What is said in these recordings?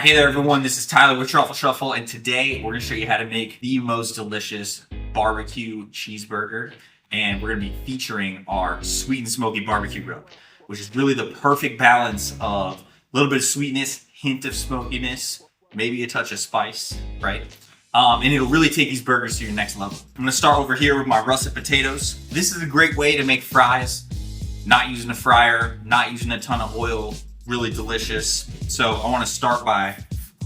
Hey there everyone, this is Tyler with Truffle Shuffle, and today we're going to show you how to make the most delicious barbecue cheeseburger, and we're going to be featuring our Sweet Smoky BBQ Rub, which is really the perfect balance of a little bit of sweetness, hint of smokiness, maybe a touch of spice, right? And it'll really take these burgers to your next level. I'm going to start over here with my russet potatoes. This is a great way to make fries, not using a fryer, not using a ton of oil. Really delicious. So I want to start by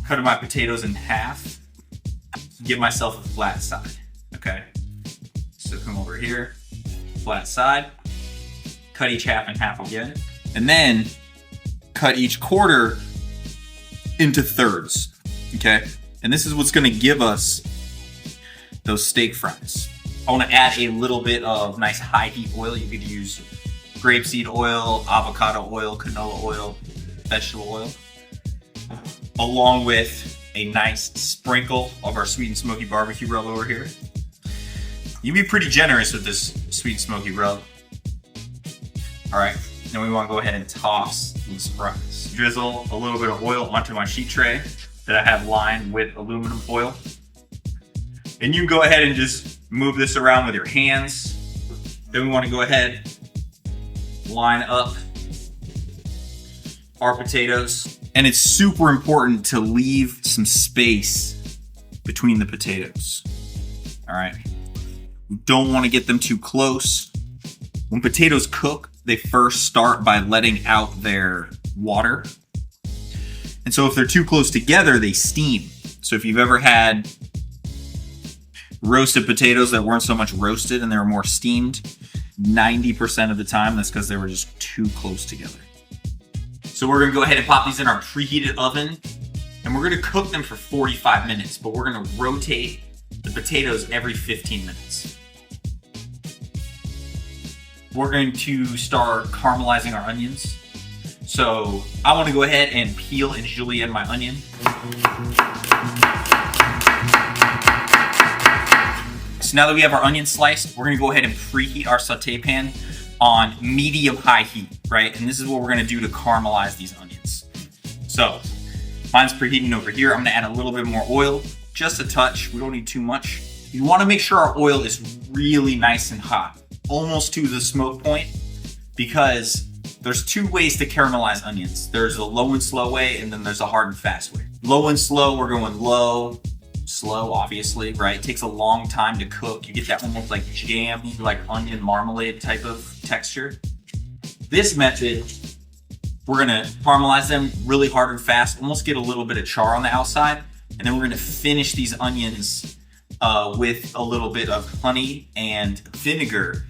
cutting my potatoes in half, give myself a flat side, okay? So come over here, flat side, cut each half in half again, and then cut each quarter into thirds, okay? And this is what's gonna give us those steak fries. I wanna add a little bit of nice high heat oil. You could use grapeseed oil, avocado oil, canola oil, vegetable oil, along with a nice sprinkle of our Sweet and Smoky BBQ Rub over here. You can be pretty generous with this Sweet and Smoky Rub. All right, then we want to go ahead and toss these fries. Drizzle a little bit of oil onto my sheet tray that I have lined with aluminum foil. And you can go ahead and just move this around with your hands. Then we want to go ahead, line up our potatoes. And it's super important to leave some space between the potatoes. All right. We don't want to get them too close. When potatoes cook, they first start by letting out their water. And so if they're too close together, they steam. So if you've ever had roasted potatoes that weren't so much roasted and they were more steamed, 90% of the time, that's because they were just too close together. So we're gonna go ahead and pop these in our preheated oven, and we're gonna cook them for 45 minutes, but we're gonna rotate the potatoes every 15 minutes. We're going to start caramelizing our onions. So I wanna go ahead and peel and julienne my onion. So now that we have our onion sliced, we're gonna go ahead and preheat our saute pan on medium-high heat, right? And this is what we're gonna do to caramelize these onions. So mine's preheating over here. I'm gonna add a little bit more oil, just a touch. We don't need too much. You wanna make sure our oil is really nice and hot, almost to the smoke point, because there's two ways to caramelize onions. There's a low and slow way, and then there's a hard and fast way. Low and slow, we're going low, slow, obviously, right? It takes a long time to cook. You get that almost like jam, like onion marmalade type of texture. This method, we're gonna caramelize them really hard and fast, almost get a little bit of char on the outside, and then we're gonna finish these onions with a little bit of honey and vinegar,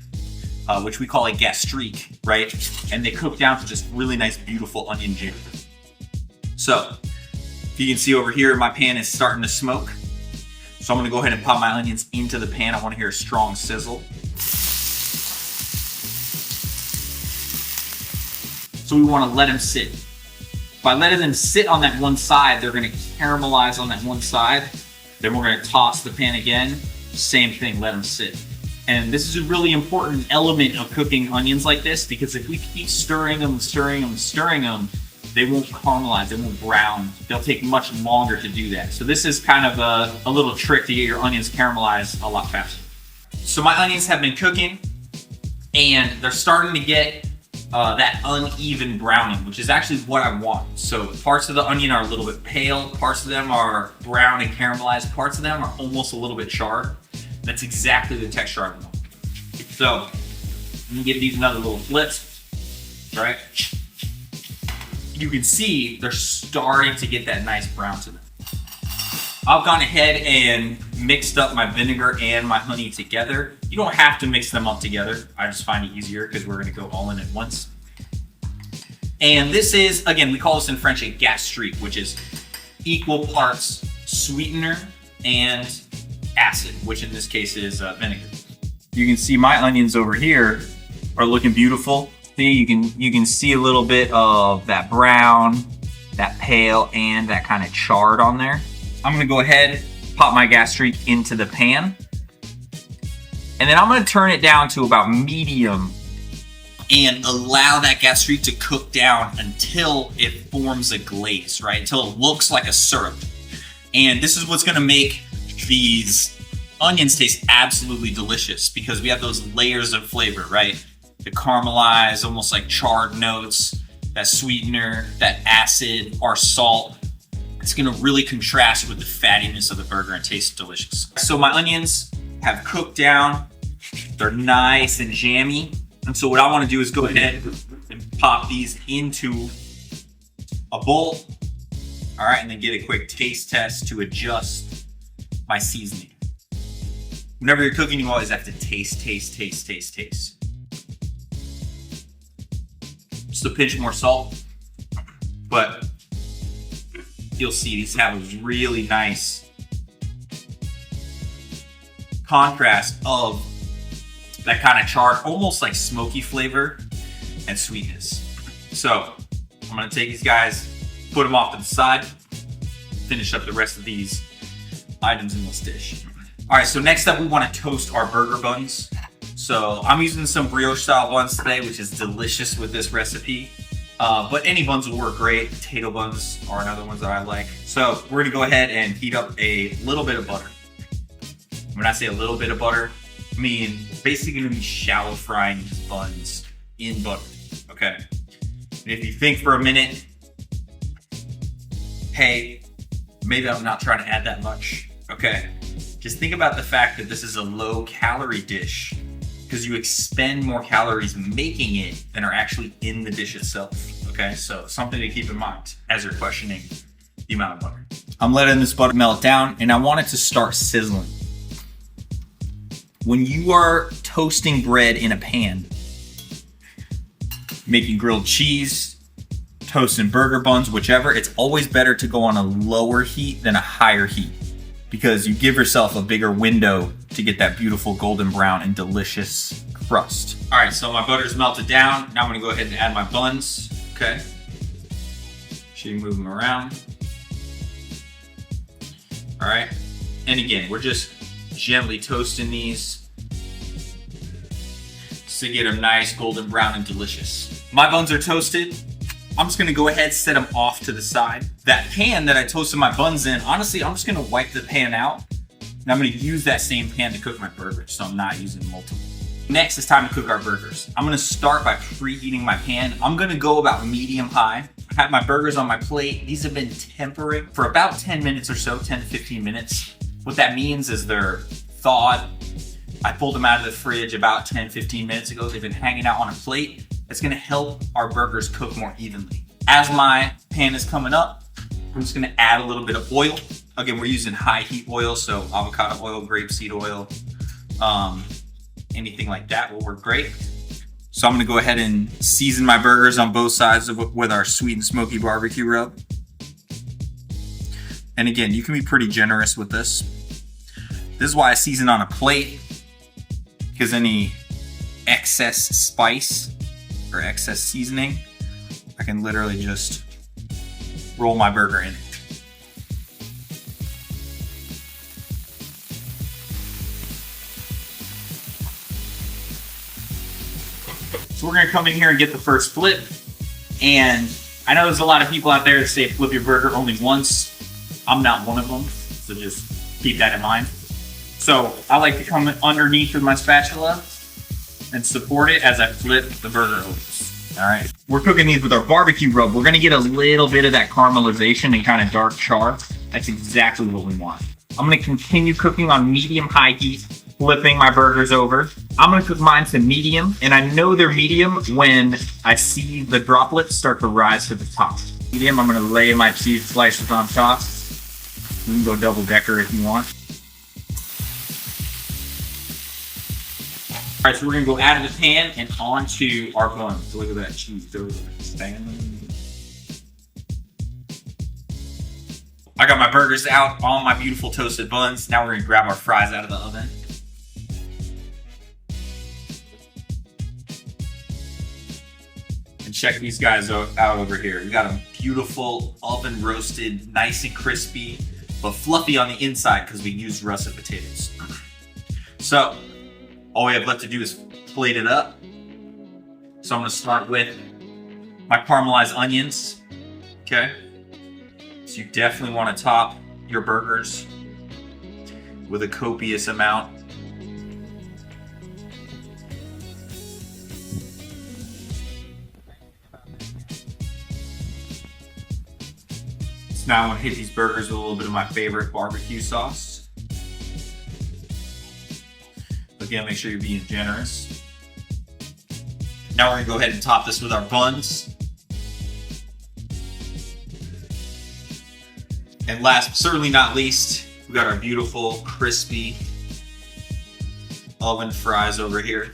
which we call a gastrique, right? And they cook down to just really nice, beautiful onion jam. So, if you can see over here, my pan is starting to smoke. So I'm gonna go ahead and pop my onions into the pan. I wanna hear a strong sizzle. So we wanna let them sit. By letting them sit on that one side, they're gonna caramelize on that one side. Then we're gonna toss the pan again. Same thing, let them sit. And this is a really important element of cooking onions like this, because if we keep stirring them, they won't caramelize, they won't brown. They'll take much longer to do that. So this is kind of a little trick to get your onions caramelized a lot faster. So my onions have been cooking, and they're starting to get that uneven browning, which is actually what I want. So parts of the onion are a little bit pale, parts of them are brown and caramelized, parts of them are almost a little bit charred. That's exactly the texture I want. So I'm gonna give these another little flips, right? You can see they're starting to get that nice brown to them. I've gone ahead and mixed up my vinegar and my honey together. You don't have to mix them up together. I just find it easier because we're gonna go all in at once. And this is, again, we call this in French a gastrique, which is equal parts sweetener and acid, which in this case is vinegar. You can see my onions over here are looking beautiful. See, you can see a little bit of that brown, that pale, and that kind of charred on there. I'm gonna go ahead, pop my gastrique into the pan, and then I'm gonna turn it down to about medium and allow that gas streak to cook down until it forms a glaze, right? Until it looks like a syrup. And this is what's gonna make these onions taste absolutely delicious, because we have those layers of flavor, right? The caramelized, almost like charred notes, that sweetener, that acid, our salt. It's gonna really contrast with the fattiness of the burger and taste delicious. So my onions have cooked down. They're nice and jammy. And so what I wanna do is go ahead and pop these into a bowl. All right, and then get a quick taste test to adjust my seasoning. Whenever you're cooking, you always have to taste. Just a pinch more salt, but you'll see these have a really nice contrast of that kind of charred, almost like smoky flavor and sweetness. So I'm gonna take these guys, put them off to the side, finish up the rest of these items in this dish. All right, so next up we wanna toast our burger buns. So I'm using some brioche style buns today, which is delicious with this recipe. But any buns will work great. Potato buns are another ones that I like. So we're gonna go ahead and heat up a little bit of butter. When I say a little bit of butter, I mean basically gonna be shallow frying these buns in butter, okay? And if you think for a minute, hey, maybe I'm not trying to add that much, okay? Just think about the fact that this is a low calorie dish, because you expend more calories making it than are actually in the dish itself, okay? So something to keep in mind as you're questioning the amount of butter. I'm letting this butter melt down, and I want it to start sizzling. When you are toasting bread in a pan, making grilled cheese, toasting burger buns, whichever, it's always better to go on a lower heat than a higher heat, because you give yourself a bigger window to get that beautiful golden brown and delicious crust. All right, so my butter's melted down. Now I'm gonna go ahead and add my buns, okay? Should you move them around? All right, and again, we're just gently toasting these to get them nice, golden brown and delicious. My buns are toasted. I'm just gonna go ahead and set them off to the side. That pan that I toasted my buns in, honestly, I'm just gonna wipe the pan out, and I'm gonna use that same pan to cook my burgers, so I'm not using multiple. Next, it's time to cook our burgers. I'm gonna start by preheating my pan. I'm gonna go about medium high. I have my burgers on my plate. These have been tempering for about 10 minutes or so, 10 to 15 minutes. What that means is they're thawed. I pulled them out of the fridge about 10, 15 minutes ago. They've been hanging out on a plate. It's gonna help our burgers cook more evenly. As my pan is coming up, I'm just gonna add a little bit of oil. Again, we're using high heat oil, so avocado oil, grapeseed oil, anything like that will work great. So I'm gonna go ahead and season my burgers on both sides with our Sweet and Smoky BBQ Rub. And again, you can be pretty generous with this. This is why I season on a plate, because any excess spice or excess seasoning, I can literally just roll my burger in it. So we're gonna come in here and get the first flip. And I know there's a lot of people out there that say flip your burger only once. I'm not one of them, so just keep that in mind. So I like to come underneath with my spatula and support it as I flip the burger over. All right, we're cooking these with our barbecue rub. We're gonna get a little bit of that caramelization and kind of dark char. That's exactly what we want. I'm gonna continue cooking on medium-high heat, flipping my burgers over. I'm gonna cook mine to medium, and I know they're medium when I see the droplets start to rise to the top. Medium, I'm gonna lay my cheese slices on top. You can go double decker if you want. All right, so we're gonna go out of the pan and onto our buns. So look at that cheese over there. I got my burgers out on my beautiful toasted buns. Now we're gonna grab our fries out of the oven. And check these guys out over here. We got them beautiful, oven roasted, nice and crispy, but fluffy on the inside because we used russet potatoes. So all we have left to do is plate it up, So I'm gonna start with my caramelized onions, okay? So you definitely wanna top your burgers with a copious amount. So now I'm gonna hit these burgers with a little bit of my favorite barbecue sauce. Again, make sure you're being generous. Now we're gonna go ahead and top this with our buns. And last but certainly not least, we got our beautiful, crispy oven fries over here.